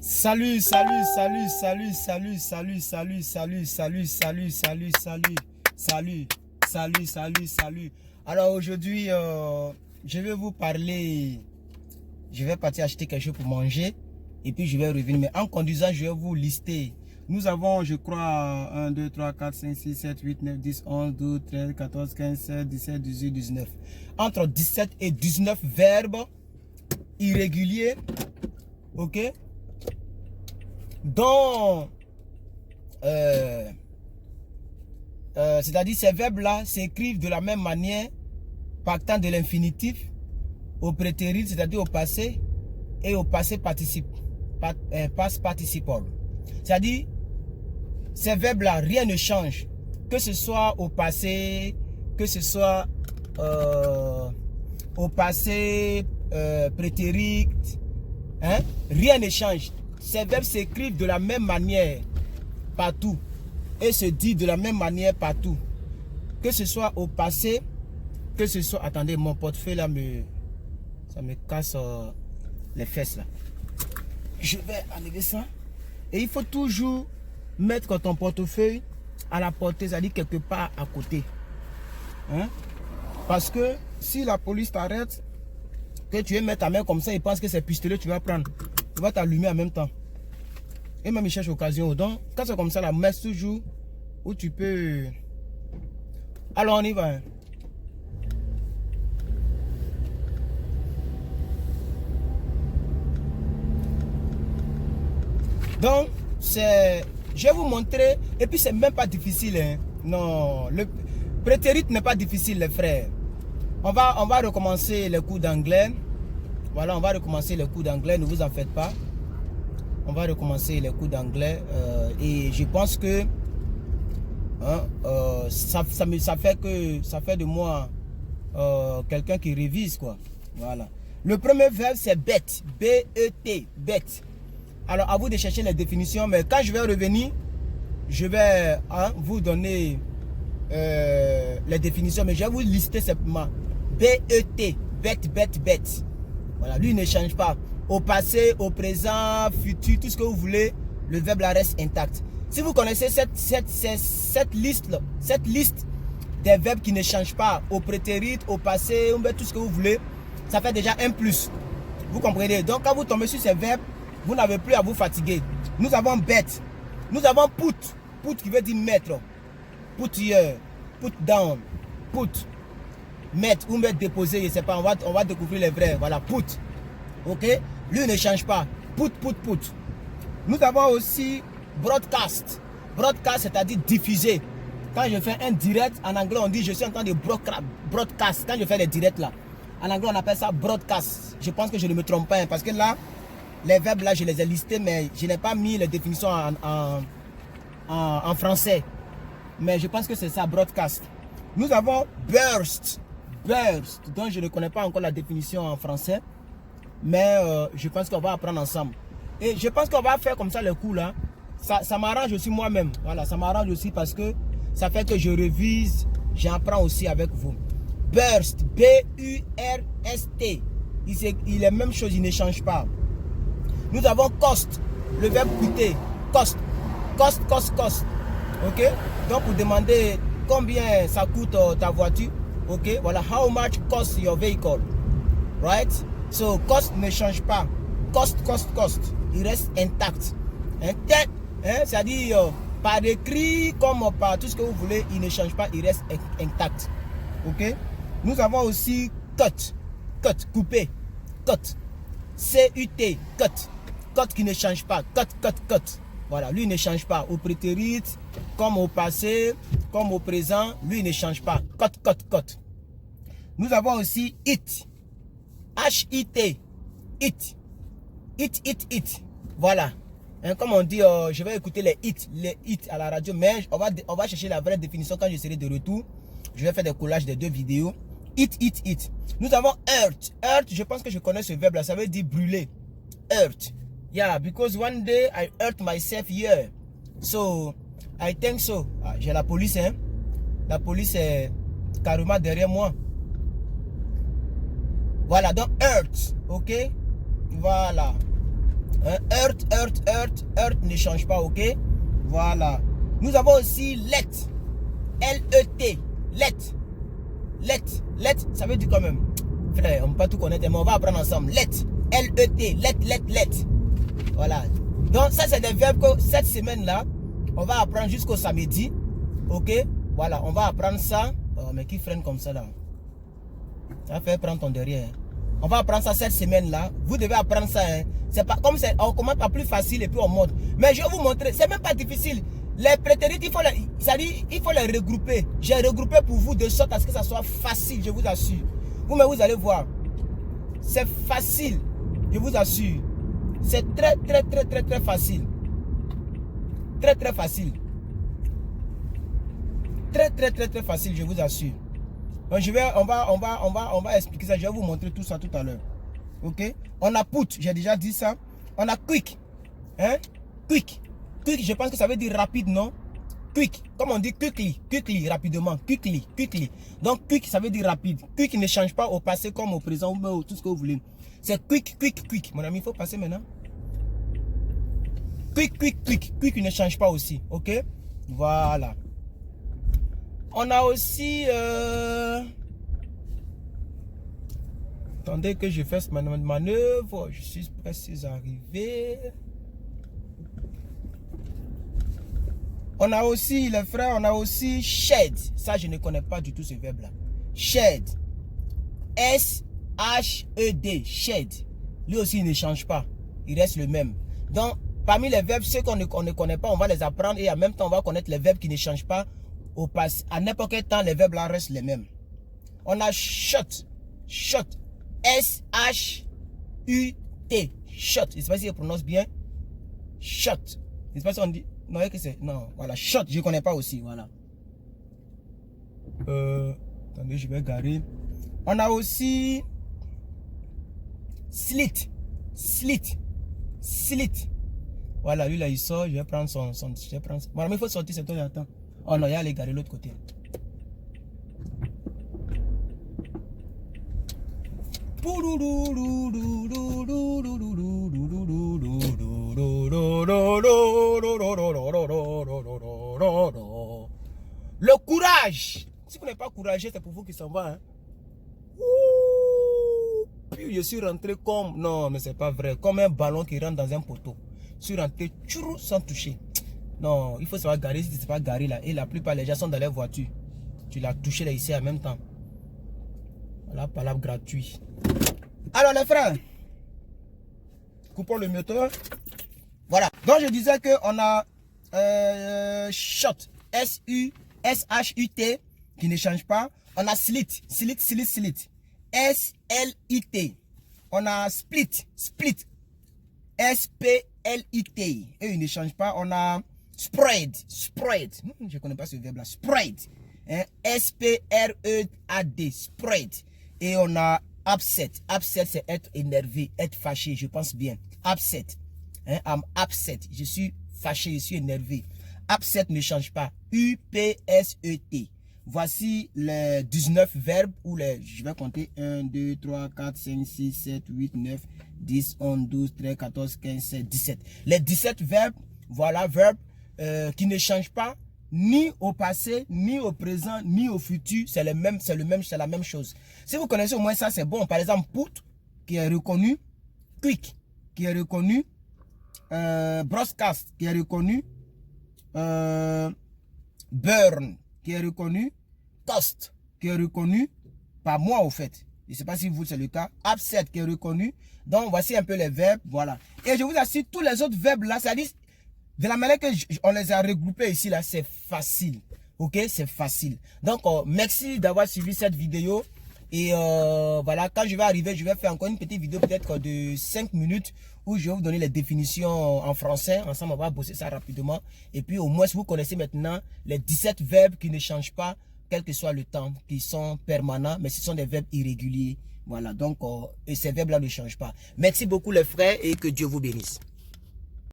Salut, salut, salut, salut, salut, salut, salut, salut, salut, salut, salut, salut, salut, salut, salut, salut. Alors aujourd'hui, je vais vous parler, je vais partir acheter quelque chose pour manger et puis je vais revenir. Mais en conduisant, je vais vous lister. Nous avons, je crois, 1, 2, 3, 4, 5, 6, 7, 8, 9, 10, 11, 12, 13, 14, 15, 16, 17, 18, 19. Entre 17 et 19 verbes irréguliers, ok? Dont, c'est-à-dire ces verbes-là s'écrivent de la même manière, partant de l'infinitif au prétérit, c'est-à-dire au passé, et au passé participe, past participle. C'est-à-dire, ces verbes-là, rien ne change, que ce soit au passé, que ce soit au passé prétérit, hein? Rien ne change. Ces verbes s'écrivent de la même manière partout et se disent de la même manière partout. Que ce soit au passé, que ce soit... Attendez, mon portefeuille là, ça me casse les fesses là. Je vais enlever ça. Et il faut toujours mettre ton portefeuille à la portée, c'est-à-dire quelque part à côté. Hein? Parce que si la police t'arrête, que tu veux mettre ta main comme ça, il pense que c'est pistolet tu vas prendre. Tu vas t'allumer en même temps. Et même il cherche occasion. Donc, quand c'est comme ça, la mets toujours où tu peux. Alors, on y va. Donc, c'est. Je vais vous montrer. Et puis, c'est même pas difficile. Hein. Non, le prétérit n'est pas difficile, les frères. On va recommencer les cours d'anglais. Voilà, on va recommencer les cours d'anglais. Ne vous en faites pas. On va recommencer les cours d'anglais et je pense que hein, ça fait de moi quelqu'un qui révise quoi. Voilà. Le premier verbe c'est bête, B-E-T, bête. Alors à vous de chercher les définitions, mais quand je vais revenir, je vais hein, vous donner les définitions, mais je vais vous lister simplement B-E-T, bête, bête, bête. Voilà, lui ne change pas. Au passé, au présent, futur, tout ce que vous voulez, le verbe là reste intact. Si vous connaissez cette liste des verbes qui ne changent pas, au prétérit, au passé, tout ce que vous voulez, ça fait déjà un plus. Vous comprenez? Donc quand vous tombez sur ces verbes, vous n'avez plus à vous fatiguer. Nous avons bête, nous avons put, put qui veut dire mettre, put here, put down, put, mettre ou mettre déposer, je sais pas, on va découvrir les vrais, voilà, put. Ok, lui ne change pas. Put, put, put. Nous avons aussi broadcast. Broadcast, c'est-à-dire diffuser. Quand je fais un direct, en anglais, on dit je suis en train de broadcast. Quand je fais les directs là, en anglais, on appelle ça broadcast. Je pense que je ne me trompe pas, hein, parce que là, les verbes là, je les ai listés, mais je n'ai pas mis les définitions en français. Mais je pense que c'est ça, broadcast. Nous avons burst. Burst, dont je ne connais pas encore la définition en français. Mais je pense qu'on va apprendre ensemble. Et je pense qu'on va faire comme ça le coup là. Ça m'arrange aussi moi-même. Voilà, ça m'arrange aussi parce que ça fait que je révise, j'apprends aussi avec vous. Burst, B-U-R-S-T. Il est même chose, il ne change pas. Nous avons cost, le verbe coûter. Cost, cost, cost, cost. Ok? Donc pour demander combien ça coûte ta voiture. Ok? Voilà, how much cost your vehicle? Right? So, cost ne change pas. Cost, cost, cost. Il reste intact. C'est-à-dire, par écrit comme par tout ce que vous voulez, il ne change pas, il reste intact. Ok? Nous avons aussi cut. Cut, couper. Cut. C-U-T, cut. Cut qui ne change pas. Cut, cut, cut. Voilà, lui ne change pas. Au prétérit, comme au passé, comme au présent, lui ne change pas. Cut, cut, cut. Nous avons aussi it. H-I-T, it, it, it, it, voilà. Hein, comme on dit, je vais écouter les hits à la radio, mais on va chercher la vraie définition quand je serai de retour. Je vais faire des collages des deux vidéos. It, it, it. Nous avons hurt. Hurt, je pense que je connais ce verbe là, ça veut dire brûler. Hurt. Yeah, because one day I hurt myself here. So, I think so. Ah, j'ai la police, hein. La police est carrément derrière moi. Voilà, donc hurt, ok? Voilà. Earth ne change pas, ok? Voilà. Nous avons aussi let. L-E-T. Let, ça veut dire quand même. Frère, on ne peut pas tout connaître, mais on va apprendre ensemble. Let. L-E-T. Let. Voilà. Donc, ça, c'est des verbes que cette semaine-là, on va apprendre jusqu'au samedi. Ok? Voilà, on va apprendre ça. Oh, mais qui freine comme ça là? Ça va faire prendre ton derrière. On va apprendre ça cette semaine-là. Vous devez apprendre ça. Hein. C'est pas comme ça. On commence par plus facile et puis on monte. Mais je vais vous montrer. C'est même pas difficile. Les prétérites, il faut les regrouper. J'ai regroupé pour vous de sorte à ce que ça soit facile, je vous assure. Vous allez voir. C'est facile, je vous assure. C'est très facile. Très facile. Très facile, je vous assure. Donc on va expliquer ça. Je vais vous montrer tout ça tout à l'heure. Ok? On a put, j'ai déjà dit ça. On a quick. Hein? Quick, je pense que ça veut dire rapide, non? Quick, comme on dit quickly, rapidement. Quickly. Donc quick, ça veut dire rapide. Quick ne change pas au passé comme au présent ou tout ce que vous voulez. C'est quick. Mon ami, il faut passer maintenant. Quick ne change pas aussi. Ok? Voilà. On a aussi... Attendez que je fasse ma manœuvre. Je suis presque arrivé. On a aussi, les frères, on a aussi shed. Ça, je ne connais pas du tout ce verbe-là. Shed. S-H-E-D. Shed. Lui aussi, il ne change pas. Il reste le même. Donc, parmi les verbes, ceux qu'on ne connaît pas, on va les apprendre. Et en même temps, on va connaître les verbes qui ne changent pas au passé. À n'importe quel temps, les verbes là restent les mêmes. On a shot. Shot. S-H-U-T. Shot. Je ne sais pas si je prononce bien. Shot. Je ne sais pas si on dit... Non, que c'est... Non, voilà. Shot, je ne connais pas aussi. Voilà. Attendez, je vais garer. On a aussi... Slit. Voilà, lui là, il sort. Je vais prendre son... Voilà, mais il faut sortir cette heure. Attends. Oh non, il y a les garer de l'autre côté. Le courage. Si vous n'êtes pas courageux, c'est pour vous qui s'en va. Hein? Puis je suis rentré comme... Non, mais c'est pas vrai. Comme un ballon qui rentre dans un poteau. Je suis rentré sans toucher. Non, il faut savoir garer si tu ne sais pas garer là. Et la plupart des gens sont dans leur voiture. Tu l'as touché là ici en même temps. Voilà, palabre gratuit. Alors les frères, coupons le moteur. Voilà. Donc je disais qu'on a shot, S-U-S-H-U-T, qui ne change pas. On a slit, S-L-I-T. On a split, S-P-L-I-T. Et il ne change pas. On a spread. Je ne connais pas ce verbe là. Spread. Hein? S-P-R-E-A-D. Spread. Et on a upset. Upset, c'est être énervé, être fâché. Je pense bien. Upset. Hein? I'm upset. Je suis fâché, je suis énervé. Upset ne change pas. U-P-S-E-T. Voici les 19 verbes ou les, je vais compter 1, 2, 3, 4, 5, 6, 7, 8, 9, 10, 11, 12, 13, 14, 15, 16, 17. Les 17 verbes, voilà, verbes qui ne changent pas ni au passé, ni au présent, ni au futur. C'est la même chose. Si vous connaissez au moins ça, c'est bon. Par exemple, put, qui est reconnu. Quick, qui est reconnu. Broadcast, qui est reconnu. Burn, qui est reconnu. Toast, qui est reconnu par moi au fait. Je ne sais pas si vous c'est le cas. Upset, qui est reconnu. Donc voici un peu les verbes, voilà. Et je vous assure, tous les autres verbes là, ça dit, de la manière que on les a regroupés ici là, c'est facile. Ok, c'est facile. Donc merci d'avoir suivi cette vidéo. Et voilà, quand je vais arriver, je vais faire encore une petite vidéo peut-être de 5 minutes où je vais vous donner les définitions en français. Ensemble, on va bosser ça rapidement. Et puis au moins, vous connaissez maintenant les 17 verbes qui ne changent pas, quel que soit le temps, qui sont permanents, mais ce sont des verbes irréguliers. Voilà, donc et ces verbes-là ne changent pas. Merci beaucoup les frères et que Dieu vous bénisse.